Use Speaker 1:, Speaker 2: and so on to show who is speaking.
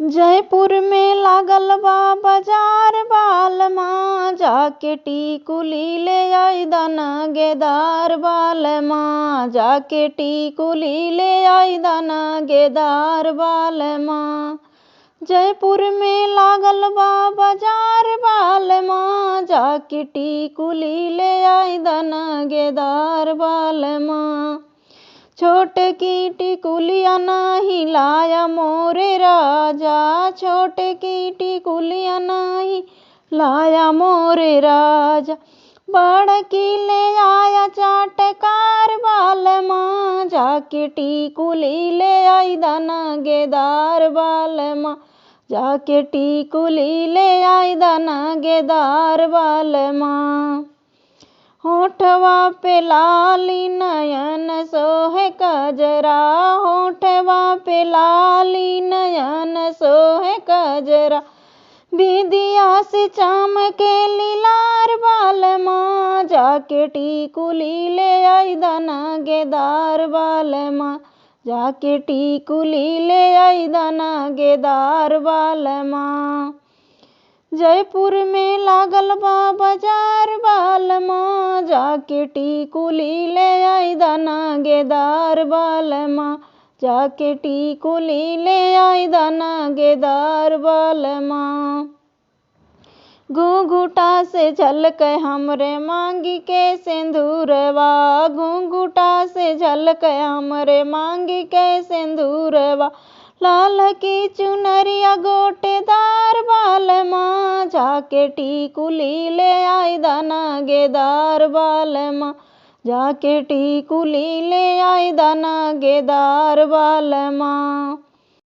Speaker 1: जयपुर में लागल बा बाजार बालमा, जाके टिकुली ले आई दाना गेदार बालमा, जाके टिकुली ले आई दाना गेदार बालमा। जयपुर में लागल बा बाजार बालमा, जाके टिकुली ले आई दाना गेदार बालमा। छोटे की टिकुलिया नाही लाया मोरे राजा, छोटे की टिकुलिया नाही लाया मोरे राजा। बड़ की ले आया चाटकार बालमा, जाके टिकुली ले आई दाना गेदार बालमा, जाके टिकुली ले आई दाना गेदार बालमा। होठवा पे लाली नयन सोहे कजरा, होठवा पे लाली नयन सोहे कजरा। बिंदिया से चमके लीलार बालमा, जाके टिकुली ले आई दाना गेदार बालमा, जाके टिकुली ले आई दाना गेदार बालमा। जयपुर में लागल बा बाजार बालमा, जाके टिकुली ले आई दाना गेदार बालमा, जाके टिकुली ले आई दाना गेदार बालमा। घूंघूटा से झलके हमरे मांगी के सिंदूरवा, घूंघूटा से झलके हमरे मांगी के सिंदूरवा। लाल की चुनरिया गोटेदार बालमा, जाके टिकुली ले आई दाना गेदार बालमा, जाके टिकुली ले आई दाना गेदार बालमा।